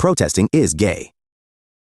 Protesting is gay.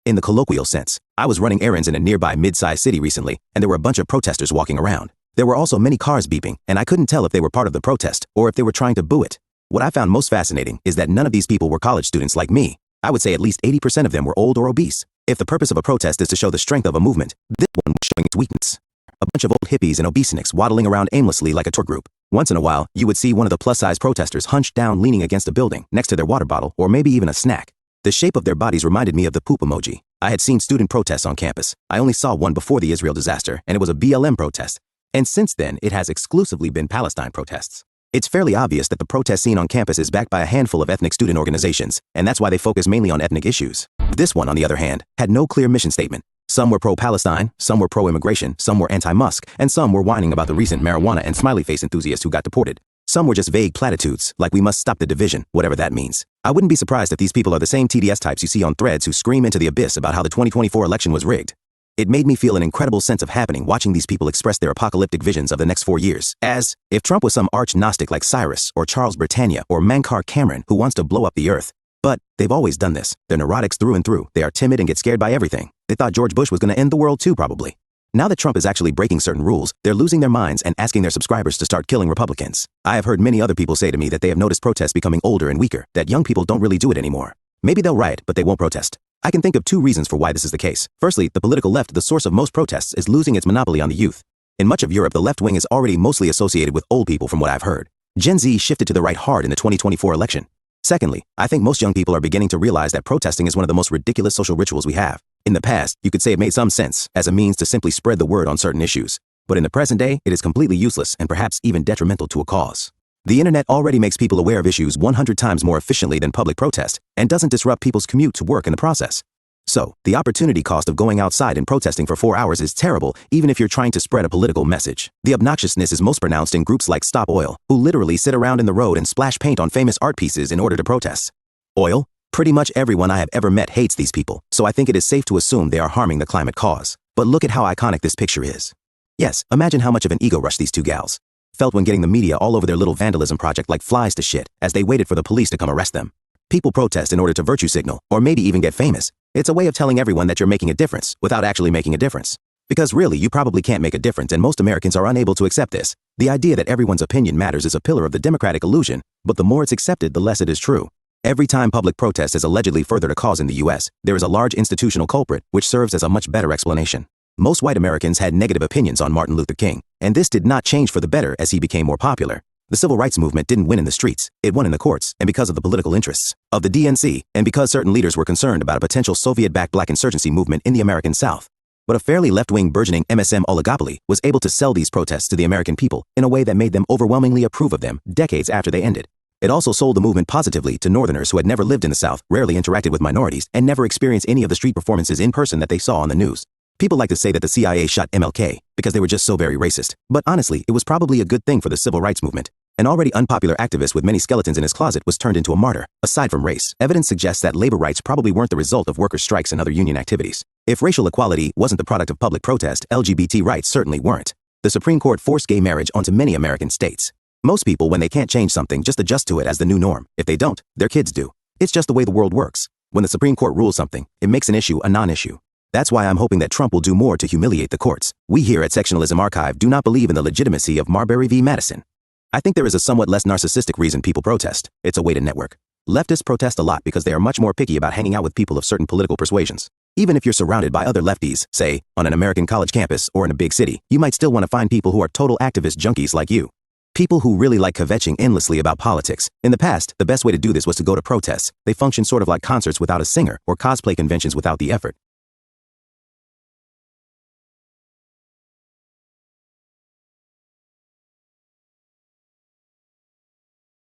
In the colloquial sense, I was running errands in a nearby mid-sized city recently, and there were a bunch of protesters walking around. There were also many cars beeping, and I couldn't tell if they were part of the protest or if they were trying to boo it. What I found most fascinating is that none of these people were college students like me. I would say at least 80% of them were old or obese. If the purpose of a protest is to show the strength of a movement, this one was showing its weakness. A bunch of old hippies and obesenics waddling around aimlessly like a tour group. Once in a while, you would see one of the plus-size protesters hunched down leaning against a building next to their water bottle or maybe even a snack. The shape of their bodies reminded me of the poop emoji. I had seen student protests on campus. I only saw one before the Israel disaster, and it was a BLM protest. And since then, it has exclusively been Palestine protests. It's fairly obvious that the protest scene on campus is backed by a handful of ethnic student organizations, and that's why they focus mainly on ethnic issues. This one, on the other hand, had no clear mission statement. Some were pro-Palestine, some were pro-immigration, some were anti-Musk, and some were whining about the recent marijuana and smiley face enthusiast who got deported. Some were just vague platitudes, like we must stop the division, whatever that means. I wouldn't be surprised if these people are the same TDS types you see on threads who scream into the abyss about how the 2024 election was rigged. It made me feel an incredible sense of happening watching these people express their apocalyptic visions of the next 4 years, as if Trump was some arch-Gnostic like Cyrus, or Charles Britannia, or Mankar Cameron who wants to blow up the earth. But they've always done this. They're neurotics through and through. They are timid and get scared by everything. They thought George Bush was going to end the world too, probably. Now that Trump is actually breaking certain rules, they're losing their minds and asking their subscribers to start killing Republicans. I have heard many other people say to me that they have noticed protests becoming older and weaker, that young people don't really do it anymore. Maybe they'll riot, but they won't protest. I can think of 2 reasons for why this is the case. Firstly, the political left, the source of most protests, is losing its monopoly on the youth. In much of Europe, the left wing is already mostly associated with old people from what I've heard. Gen Z shifted to the right hard in the 2024 election. Secondly, I think most young people are beginning to realize that protesting is one of the most ridiculous social rituals we have. In the past, you could say it made some sense as a means to simply spread the word on certain issues. But in the present day, it is completely useless and perhaps even detrimental to a cause. The internet already makes people aware of issues 100 times more efficiently than public protest and doesn't disrupt people's commute to work in the process. So, the opportunity cost of going outside and protesting for 4 hours is terrible, even if you're trying to spread a political message. The obnoxiousness is most pronounced in groups like Stop Oil, who literally sit around in the road and splash paint on famous art pieces in order to protest. Oil? Pretty much everyone I have ever met hates these people, so I think it is safe to assume they are harming the climate cause. But look at how iconic this picture is. Yes, imagine how much of an ego rush these 2 gals felt when getting the media all over their little vandalism project like flies to shit as they waited for the police to come arrest them. People protest in order to virtue signal, or maybe even get famous. It's a way of telling everyone that you're making a difference without actually making a difference. Because really, you probably can't make a difference, and most Americans are unable to accept this. The idea that everyone's opinion matters is a pillar of the democratic illusion, but the more it's accepted, the less it is true. Every time public protest has allegedly furthered a cause in the US, there is a large institutional culprit, which serves as a much better explanation. Most white Americans had negative opinions on Martin Luther King, and this did not change for the better as he became more popular. The civil rights movement didn't win in the streets, it won in the courts, and because of the political interests of the DNC, and because certain leaders were concerned about a potential Soviet-backed black insurgency movement in the American South. But a fairly left-wing burgeoning MSM oligopoly was able to sell these protests to the American people in a way that made them overwhelmingly approve of them decades after they ended. It also sold the movement positively to Northerners who had never lived in the South, rarely interacted with minorities, and never experienced any of the street performances in person that they saw on the news. People like to say that the CIA shot MLK because they were just so very racist. But honestly, it was probably a good thing for the civil rights movement. An already unpopular activist with many skeletons in his closet was turned into a martyr. Aside from race, evidence suggests that labor rights probably weren't the result of workers' strikes and other union activities. If racial equality wasn't the product of public protest, LGBT rights certainly weren't. The Supreme Court forced gay marriage onto many American states. Most people, when they can't change something, just adjust to it as the new norm. If they don't, their kids do. It's just the way the world works. When the Supreme Court rules something, it makes an issue a non-issue. That's why I'm hoping that Trump will do more to humiliate the courts. We here at Sectionalism Archive do not believe in the legitimacy of Marbury v. Madison. I think there is a somewhat less narcissistic reason people protest. It's a way to network. Leftists protest a lot because they are much more picky about hanging out with people of certain political persuasions. Even if you're surrounded by other lefties, say, on an American college campus or in a big city, you might still want to find people who are total activist junkies like you. People who really like kvetching endlessly about politics. In the past, the best way to do this was to go to protests. They function sort of like concerts without a singer or cosplay conventions without the effort.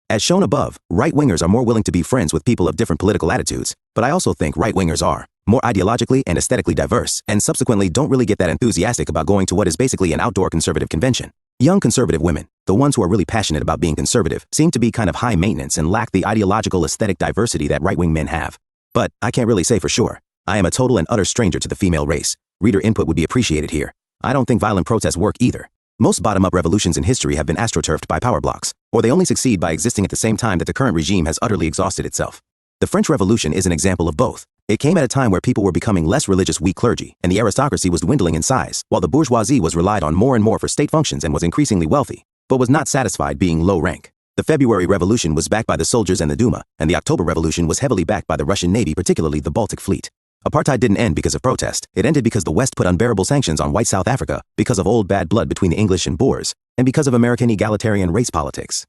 As shown above, right-wingers are more willing to be friends with people of different political attitudes, but I also think right-wingers are more ideologically and aesthetically diverse, and subsequently don't really get that enthusiastic about going to what is basically an outdoor conservative convention. Young conservative women, the ones who are really passionate about being conservative, seem to be kind of high maintenance and lack the ideological aesthetic diversity that right-wing men have. But I can't really say for sure. I am a total and utter stranger to the female race. Reader input would be appreciated here. I don't think violent protests work either. Most bottom-up revolutions in history have been astroturfed by power blocks, or they only succeed by existing at the same time that the current regime has utterly exhausted itself. The French Revolution is an example of both. It came at a time where people were becoming less religious weak clergy, and the aristocracy was dwindling in size, while the bourgeoisie was relied on more and more for state functions and was increasingly wealthy, but was not satisfied being low rank. The February Revolution was backed by the soldiers and the Duma, and the October Revolution was heavily backed by the Russian Navy, particularly the Baltic Fleet. Apartheid didn't end because of protest. It ended because the West put unbearable sanctions on white South Africa, because of old bad blood between the English and Boers, and because of American egalitarian race politics.